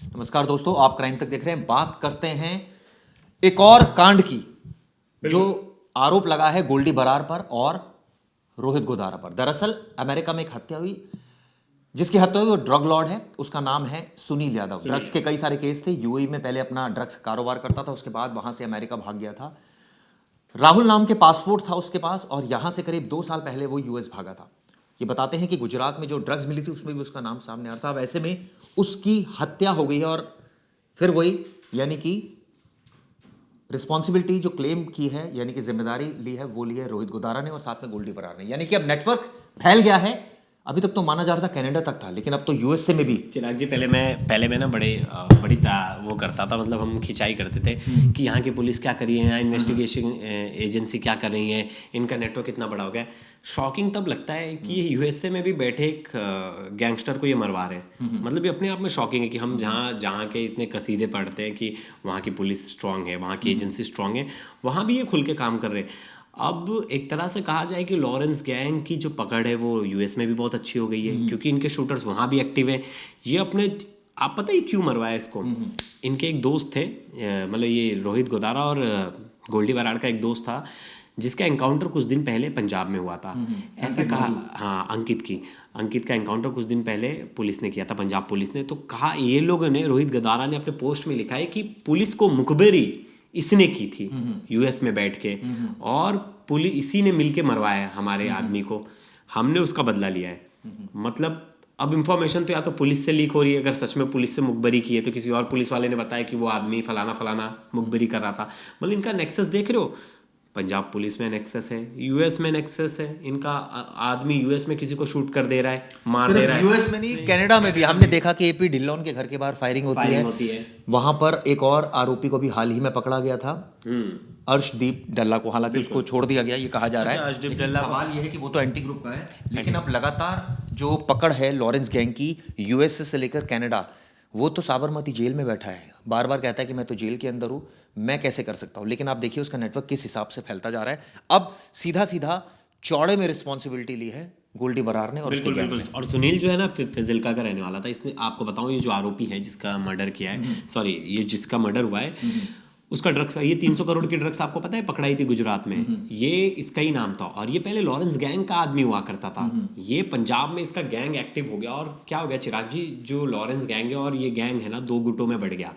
नमस्कार दोस्तों, आप क्राइम तक देख रहे हैं। बात करते हैं एक और कांड की जो आरोप लगा है गोल्डी बरार पर और रोहित गोदारा पर। दरअसल अमेरिका में एक हत्या हुई, जिसकी हत्या हुई वो ड्रग लॉर्ड है। उसका नाम है सुनील यादव। ड्रग्स के कई सारे केस थे। यूएई में पहले अपना ड्रग्स कारोबार करता था, उसके बाद वहां से अमेरिका भाग गया था। राहुल नाम के पासपोर्ट था उसके पास और यहां से करीब 2 साल पहले वो यूएस भागा था। ये बताते हैं कि गुजरात में जो ड्रग्स मिली थी उसमें भी उसका नाम सामने आता था। अब ऐसे में उसकी हत्या हो गई है और फिर वही यानी कि रिस्पॉन्सिबिलिटी जो क्लेम की है, यानी कि जिम्मेदारी ली है, वो ली है रोहित गोदारा ने और साथ में गोल्डी बरार ने। यानी कि अब नेटवर्क फैल गया है। अभी तक तो माना जा रहा था कनाडा तक था, लेकिन अब तो यूएसए में भी। चिराग जी, पहले मैं ना वो करता था, मतलब हम खिंचाई करते थे कि यहाँ की पुलिस क्या कर रही है, यहाँ इन्वेस्टिगेशन एजेंसी क्या कर रही है, इनका नेटवर्क इतना बड़ा हो गया। शॉकिंग तब लगता है कि ये यूएसए में भी बैठे एक गैंगस्टर को ये मरवा रहे हैं। मतलब ये अपने आप में शॉकिंग है कि हम जहाँ के इतने कसीदे पढ़ते हैं कि वहाँ की पुलिस स्ट्रांग है, वहाँ की एजेंसी स्ट्रांग है, वहाँ भी ये खुल के काम कर रहे हैं। अब एक तरह से कहा जाए कि लॉरेंस गैंग की जो पकड़ है वो यूएस में भी बहुत अच्छी हो गई है, क्योंकि इनके शूटर्स वहाँ भी एक्टिव हैं। ये अपने आप पता ही क्यों मरवाया इसको। इनके एक दोस्त थे, मतलब ये रोहित गोदारा और गोल्डी बरार का एक दोस्त था, जिसका एनकाउंटर कुछ दिन पहले पंजाब में हुआ था। ऐसा कहा, हाँ, अंकित का एनकाउंटर कुछ दिन पहले पुलिस ने किया था, पंजाब पुलिस ने। तो कहा, ये लोगों ने, रोहित गोदारा ने अपने पोस्ट में लिखा है कि पुलिस को मुखबिरी इसने की थी यूएस में बैठ के, और पुलिस इसी ने मिलके मरवाया हमारे आदमी को, हमने उसका बदला लिया है। मतलब अब इंफॉर्मेशन तो या तो पुलिस से लीक हो रही है, अगर सच में पुलिस से मुखबरी की है तो किसी और पुलिस वाले ने बताया कि वो आदमी फलाना फलाना मुखबरी कर रहा था। मतलब इनका नेक्सस देख रहे हो, पंजाब पुलिस में नेक्सस है, यूएस में नेक्सस है, इनका आदमी यूएस में किसी को शूट कर दे रहा है, मार दे रहा है। यूएस में नहीं, कनाडा में भी हमने देखा कि एपी ढिल्लोन के घर के बाहर फायरिंग होती है। वहां पर एक और आरोपी को भी हाल ही में पकड़ा गया था, अर्शदीप डल्ला को। हालांकि उसको छोड़ दिया गया, ये कहा जा रहा है। अर्शदीप लेकिन सवाल ये है कि वो तो एंटी ग्रुप का है, लेकिन अब लगातार जो पकड़ है लॉरेंस गैंग की यूएस से लेकर कनाडा, वो तो साबरमती जेल में बैठा है। बार बार कहता है कि मैं तो जेल के अंदर हूँ, मैं कैसे कर सकता हूँ। लेकिन आप देखिए उसका नेटवर्क किस हिसाब से फैलता जा रहा है। अब सीधा सीधा चौड़े में रिस्पॉन्सिबिलिटी ली है गोल्डी बरार ने और उसके गैंग ने। और सुनील जो है ना, फिजिल्का का रहने वाला था। इसने, आपको बताऊं, ये जो आरोपी है जिसका मर्डर किया है, सॉरी, ये जिसका मर्डर हुआ है, उसका ड्रग्स, ये 300 करोड़ की ड्रग्स आपको पता है पकड़ाई थी गुजरात में, ये इसका ही नाम था। और ये पहले लॉरेंस गैंग का आदमी हुआ करता था। ये पंजाब में इसका गैंग एक्टिव हो गया, और क्या हो गया चिराग जी, जो लॉरेंस गैंग है और ये गैंग है ना, 2 गुटों में बढ़ गया।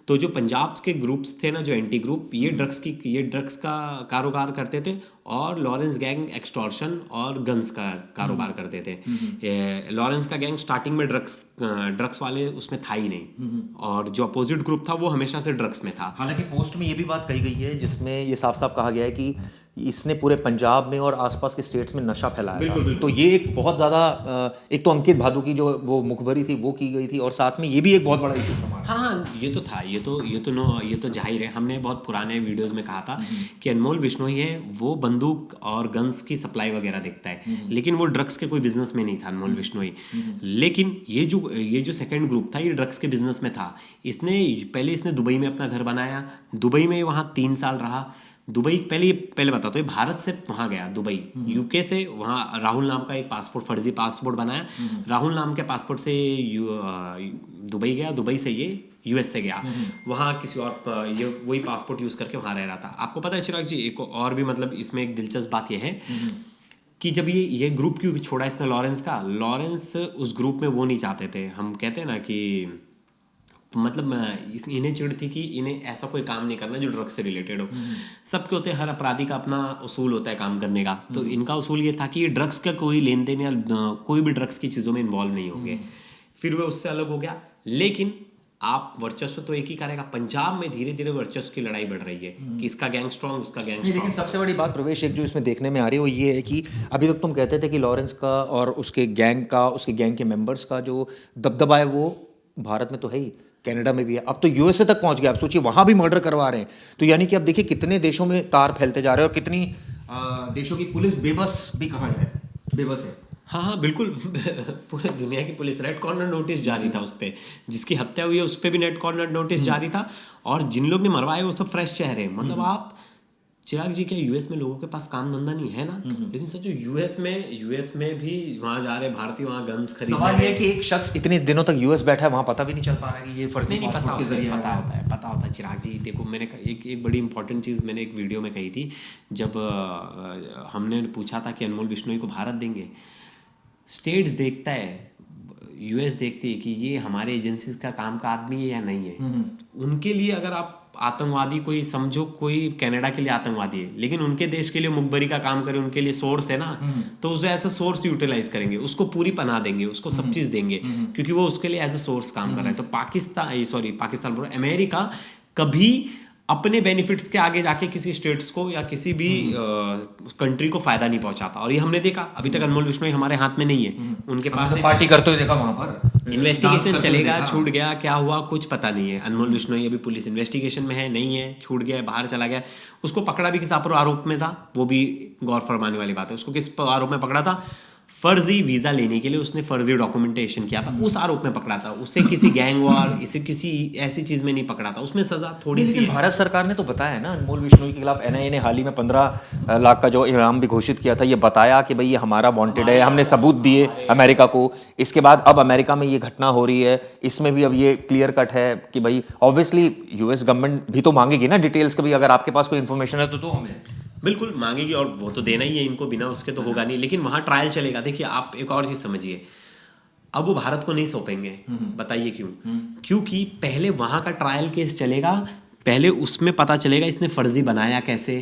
तो जो पंजाब के ग्रुप्स थे ना, जो एंटी ग्रुप, ये ड्रग्स का कारोबार करते थे, और लॉरेंस गैंग एक्सटॉर्शन और गन्स का कारोबार करते थे। लॉरेंस का गैंग स्टार्टिंग में ड्रग्स वाले उसमें था ही नहीं, और जो अपोजिट ग्रुप था वो हमेशा से ड्रग्स में था। हालांकि पोस्ट में ये भी बात कही गई है जिसमें ये साफ साफ कहा गया है कि इसने पूरे पंजाब में और आसपास के स्टेट्स में नशा फैलाया था। तो ये एक बहुत ज़्यादा, एक तो अंकित भादु की जो वो मुखबरी थी वो की गई थी, और साथ में ये भी एक बहुत बड़ा इशू था। हाँ, ये तो था, ये तो जाहिर है। हमने बहुत पुराने वीडियोस में कहा था कि अनमोल विश्नोई है, वो बंदूक और गन्स की सप्लाई वगैरह देखता है, लेकिन वो ड्रग्स के कोई बिजनेस में नहीं था अनमोल विश्नोई। लेकिन ये जो सेकंड ग्रुप था, ये ड्रग्स के बिजनेस में था। इसने दुबई में अपना घर बनाया, दुबई में वहाँ 3 साल रहा। दुबई पहले बताता हूँ, भारत से वहाँ गया दुबई, यूके से वहाँ राहुल नाम का एक फर्जी पासपोर्ट बनाया। राहुल नाम के पासपोर्ट से दुबई गया, दुबई से ये यूएस से गया, वहाँ किसी और ये वही पासपोर्ट यूज़ करके वहाँ रह रहा था। आपको पता है चिराग जी, एक और भी, मतलब इसमें एक दिलचस्प बात यह है कि जब ये ग्रुप क्यों छोड़ा इसने लॉरेंस उस ग्रुप में वो नहीं चाहते थे। हम कहते हैं ना कि मतलब इन्हें चिढ़ थी कि इन्हें ऐसा कोई काम नहीं करना जो ड्रग्स से रिलेटेड हो। सबके होते हैं, हर अपराधी का अपना उसूल होता है काम करने का। तो इनका उसूल ये था कि ये ड्रग्स का कोई लेन देन या कोई भी ड्रग्स की चीज़ों में इन्वॉल्व नहीं होंगे। फिर वह उससे अलग हो गया। लेकिन आप वर्चस्व तो एक ही करेगा। पंजाब में धीरे धीरे वर्चस्व की लड़ाई बढ़ रही है कि इसका गैंग स्ट्रॉन्ग, उसका गैंग स्ट्रॉन्ग। लेकिन सबसे बड़ी बात प्रवेश, एक जो इसमें देखने में आ रही है वो ये है कि अभी तक तुम कहते थे कि लॉरेंस का और उसके गैंग के मेंबर्स का जो दबदबा है वो भारत में तो है ही, कनाडा में भी है, अब तो यूएसए तक पहुंच गया। आप सोचिए वहां भी मर्डर करवा रहे हैं। तो यानी कि अब देखिए कितने देशों में तार फैलते जा रहे हैं और कितनी देशों की पुलिस बेबस भी कहा जाए, बेबस है। हाँ, बिल्कुल। पूरे दुनिया की पुलिस, रेड कॉर्नर नोटिस जारी था उस पर, जिसकी हत्या हुई है उस पर भी रेड कॉर्नर नोटिस जारी था, और जिन लोग ने मरवाए वो सब फ्रेश चेहरे। मतलब आप चिराग जी, क्या यूएस में लोगों के पास काम धंधा नहीं है ना? लेकिन सोचो यूएस में भी वहां जा रहे भारतीय, वहां गन्स खरीद सवाल ये है कि एक शख्स इतने दिनों तक यूएस बैठा है, वहां पता भी नहीं चल पा रहा है कि ये फर्जी नहीं पासपोर्ट के जरिए पता होता है चिराग जी। देखो, मैंने एक बड़ी इंपॉर्टेंट चीज़ मैंने एक वीडियो में कही थी, जब हमने पूछा था कि अनमोल बिश्नोई को भारत देंगे। स्टेट्स देखता है, यूएस देखती है कि ये हमारे एजेंसीज का काम का आदमी है या नहीं है। उनके लिए अगर आप आतंकवादी कोई समझो, कोई कनाडा के लिए आतंकवादी है, लेकिन उनके देश के लिए मुखबरी का काम करे, उनके लिए सोर्स है ना, तो उसे एज अ सोर्स यूटिलाइज करेंगे, उसको पूरी पनाह देंगे, उसको सब चीज़ देंगे, क्योंकि वो उसके लिए एज अ सोर्स काम कर रहा है। तो पाकिस्तान बोल, अमेरिका कभी अपने बेनिफिट्स के आगे जाके किसी स्टेट्स को या किसी भी कंट्री को फायदा नहीं पहुंचाता। और ये हमने देखा, अभी तक अनमोल बिश्नोई हमारे हाथ में नहीं है, उनके पास पार्टी करते हुए देखा वहां पर, इन्वेस्टिगेशन चलेगा, छूट गया, क्या हुआ कुछ पता नहीं है। अनमोल बिश्नोई अभी पुलिस इन्वेस्टिगेशन में है, नहीं है, छूट गया, बाहर चला गया। उसको पकड़ा भी किस आरोप में था, वो भी गौर फरमाने वाली बात है। उसको किस आरोप में पकड़ा था? फर्जी वीजा लेने के लिए उसने फर्जी डॉक्यूमेंटेशन किया था, उस आरोप में पकड़ा था। उसे किसी गैंग वॉर, इसे किसी ऐसी चीज में नहीं पकड़ा था, उसमें सजा थोड़ी सी। भारत सरकार ने तो बताया है ना, अनमोल बिश्नोई के खिलाफ एनआईए ने हाल ही में 15 लाख का जो इनाम भी घोषित किया था। ये बताया कि भाई ये हमारा वांटेड है, हमने सबूत दिए अमेरिका को। इसके बाद अब अमेरिका में ये घटना हो रही है, इसमें भी अब ये क्लियर कट है कि भाई ऑब्वियसली यूएस गवर्नमेंट भी तो मांगेगी ना डिटेल्स के, भाई अगर आपके पास कोई इन्फॉर्मेशन है तो हमें बिल्कुल मांगेगी, और वो तो देना ही है इनको, बिना उसके तो होगा नहीं। लेकिन वहां ट्रायल चलेगा। देखिए, आप एक और चीज समझिए, अब वो भारत को नहीं सौंपेंगे। बताइए क्यों? क्योंकि पहले वहां का ट्रायल केस चलेगा, पहले उसमें पता चलेगा इसने फर्जी बनाया कैसे,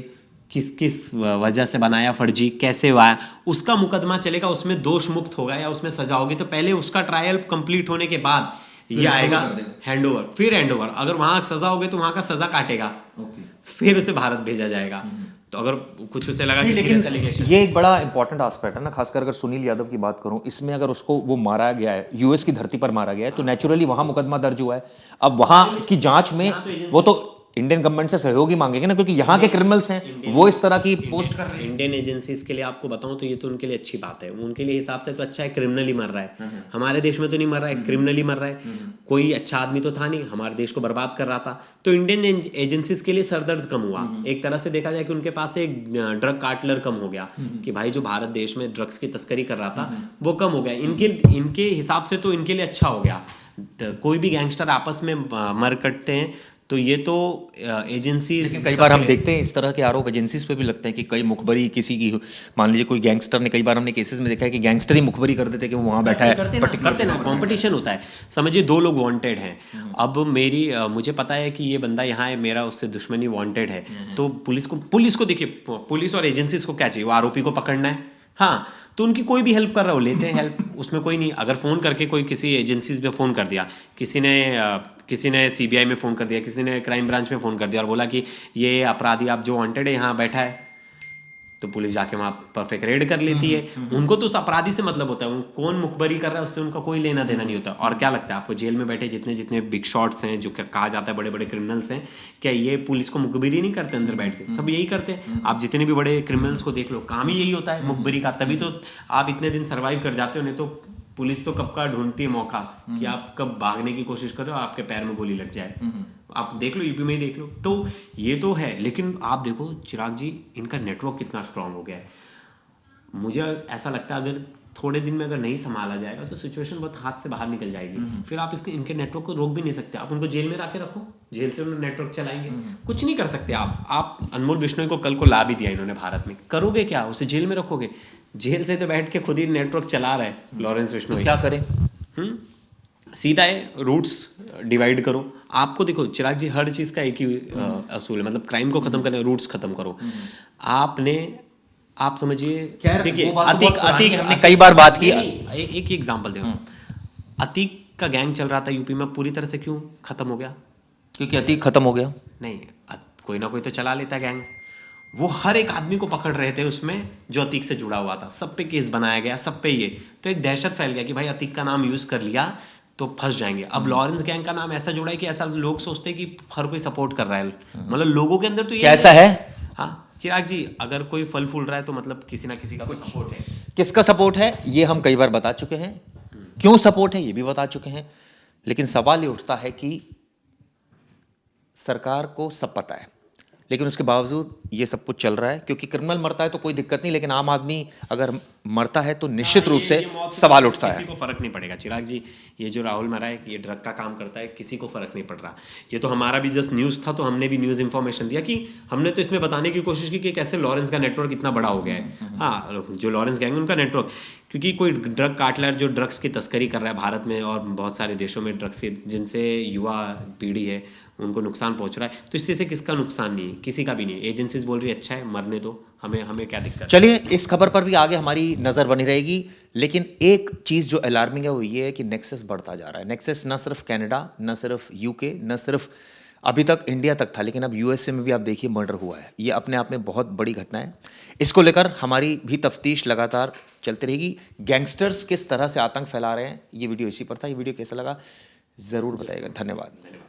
किस किस वजह से बनाया फर्जी, कैसे हुआ, उसका मुकदमा चलेगा, उसमें दोष मुक्त होगा या उसमें सजा होगी। तो पहले उसका ट्रायल कंप्लीट होने के बाद ये आएगा हैंडओवर, फिर हैंडओवर। अगर वहां सजा होगी तो वहां का सजा काटेगा, फिर उसे भारत भेजा जाएगा। तो अगर कुछ उसे लगा कि ये एक बड़ा इंपॉर्टेंट एस्पेक्ट है ना, खासकर अगर सुनील यादव की बात करूं, इसमें अगर उसको वो मारा गया है, यूएस की धरती पर मारा गया है, तो नेचुरली वहां मुकदमा दर्ज हुआ है। अब वहां की जांच में वो तो इंडियन गवर्नमेंट से सहयोग ही मांगेंगे ना, क्योंकि यहाँ के क्रिमिनल्स हैं, वो इस तरह की पोस्ट कर रहे हैं। इंडियन एजेंसीज के लिए आपको बताऊं तो ये तो उनके लिए अच्छी बात है, उनके लिए हिसाब से तो अच्छा है, क्रिमिनल ही मर रहा है। हमारे देश में तो नहीं मर रहा है, क्रिमिनल ही मर रहा है। कोई अच्छा आदमी तो था नहीं, हमारे देश को बर्बाद कर रहा था। तो इंडियन एजेंसीज के लिए सरदर्द कम हुआ। एक तरह से देखा जाए कि उनके पास एक ड्रग कार्टलर कम हो गया, कि भाई जो भारत देश में ड्रग्स की तस्करी कर रहा था वो कम हो गया। इनके हिसाब से तो इनके लिए अच्छा हो गया। कोई भी गैंगस्टर आपस में मर कटते हैं, तो ये तो एजेंसी। कई बार हम देखते हैं इस तरह के आरोप एजेंसीज पे भी लगते हैं कि कई मुखबरी किसी की, मान लीजिए कोई गैंगस्टर ने, कई बार हमने केसेस में देखा है कि गैंगस्टर ही मुखबरी कर देते कि वो वहां बैठा है, करते ना कंपटीशन होता है। समझिए, 2 लोग वांटेड हैं, अब मुझे पता है कि ये बंदा यहाँ है, मेरा उससे दुश्मनी वांटेड है, तो पुलिस को देखिए, पुलिस और एजेंसीज को क्या चाहिए? वो आरोपी को पकड़ना है। हाँ, तो उनकी कोई भी हेल्प कर रहा हो, लेते हैं हेल्प, उसमें कोई नहीं। अगर फ़ोन करके कोई किसी एजेंसीज में फ़ोन कर दिया, किसी ने सीबीआई में फ़ोन कर दिया, किसी ने क्राइम ब्रांच में फ़ोन कर दिया और बोला कि ये अपराधी आप जो वांटेड है यहाँ बैठा है, तो पुलिस जाके वहाँ परफेक्ट रेड कर लेती है। उनको तो उस अपराधी से मतलब होता है, कौन मुखबरी कर रहा है उससे उनका कोई लेना देना नहीं होता। और क्या लगता है आपको, जेल में बैठे जितने जितने बिग शॉट्स हैं, जो कहा जाता है बड़े बड़े क्रिमिनल्स हैं, क्या ये पुलिस को मुखबरी नहीं करते अंदर बैठ के? सब यही करते हैं। आप जितने भी बड़े क्रिमिनल्स को देख लो, काम ही यही होता है मुखबरी का। तभी तो आप इतने दिन सर्वाइव कर जाते हो, नहीं तो पुलिस तो कब का ढूंढती है मौका कि आप कब भागने की कोशिश करो, आपके पैर में गोली लग जाए। आप देख लो, यूपी में ही देख लो। तो ये तो है, लेकिन आप देखो चिराग जी, इनका नेटवर्क कितना स्ट्रांग हो गया है। मुझे ऐसा लगता है अगर थोड़े दिन में अगर नहीं संभाला जाएगा तो सिचुएशन बहुत हाथ से बाहर निकल जाएगी। फिर आप इनके नेटवर्क को रोक भी नहीं सकते। आप उनको जेल में रखे रखो, जेल से उन्होंने नेटवर्क चलाएंगे, कुछ नहीं कर सकते आप अनमोल बिश्नोई को कल को ला भी दिया इन्होंने भारत में, करोगे क्या? उसे जेल में रखोगे? जेल से तो बैठ के खुद ही नेटवर्क चला रहा है लॉरेंस बिश्नोई, क्या करें? सीधा है, रूट्स डिवाइड करो। आपको देखो चिराग जी, हर चीज़ का एक ही असूल है, मतलब क्राइम को खत्म करने, रूट्स खत्म करो। आप समझिए, देखिए हमने कई बार बात की, एक एग्जांपल दे, अतीक का गैंग चल रहा था यूपी में, पूरी तरह से क्यों खत्म हो गया? क्योंकि अतीक खत्म हो गया। नहीं, कोई ना कोई तो चला लेता गैंग। वो हर एक आदमी को पकड़ रहे थे उसमें जो अतीक से जुड़ा हुआ था, सब पे केस बनाया गया, सब पे ये, तो एक दहशत फैल गया कि भाई अतीक का नाम यूज कर लिया तो फंस जाएंगे। अब लॉरेंस गैंग का नाम ऐसा जुड़ा है कि ऐसा लोग सोचते हैं कि हर कोई सपोर्ट कर रहा है, मतलब लोगों के अंदर तो ये कैसा है। हाँ चिराग जी, अगर कोई फल फूल रहा है तो मतलब किसी ना किसी का कोई सपोर्ट है। किसका सपोर्ट है ये हम कई बार बता चुके हैं, क्यों सपोर्ट है ये भी बता चुके हैं, लेकिन सवाल ये उठता है कि सरकार को सब पता है, लेकिन उसके बावजूद ये सब कुछ चल रहा है, क्योंकि क्रिमिनल मरता है तो कोई दिक्कत नहीं, लेकिन आम आदमी अगर मरता है तो निश्चित रूप से ये मौत से सवाल उठता किसी है। को फर्क नहीं पड़ेगा चिराग जी। ये जो राहुल मरा है, ये ड्रग का काम करता है, किसी को फर्क नहीं पड़ रहा। ये तो हमारा भी जस्ट न्यूज़ था, तो हमने भी न्यूज़ इन्फॉर्मेशन दिया कि हमने तो इसमें बताने की कोशिश की कि कैसे लॉरेंस का नेटवर्क इतना बड़ा हो गया है। हाँ, जो लॉरेंस गैंग उनका नेटवर्क, क्योंकि कोई ड्रग कार्टेलर जो ड्रग्स की तस्करी कर रहा है भारत में और बहुत सारे देशों में ड्रग्स की, जिनसे युवा पीढ़ी है उनको नुकसान पहुंच रहा है, तो इससे से किसका नुकसान नहीं है? किसी का भी नहीं। एजेंसीज बोल रही है अच्छा है, मरने दो, हमें क्या दिक्कत है? चलिए, इस खबर पर भी आगे हमारी नज़र बनी रहेगी, लेकिन एक चीज़ जो अलार्मिंग है वो ये है कि नेक्सस बढ़ता जा रहा है। नेक्सस न सिर्फ कनाडा, न सिर्फ यूके, न सिर्फ अभी तक इंडिया तक था, लेकिन अब यूएसए में भी आप देखिए मर्डर हुआ है। ये अपने आप में बहुत बड़ी घटना है। इसको लेकर हमारी भी तफ्तीश लगातार चलती रहेगी। गैंगस्टर्स किस तरह से आतंक फैला रहे हैं, ये वीडियो इसी पर था। ये वीडियो कैसा लगा ज़रूर बताइएगा। धन्यवाद।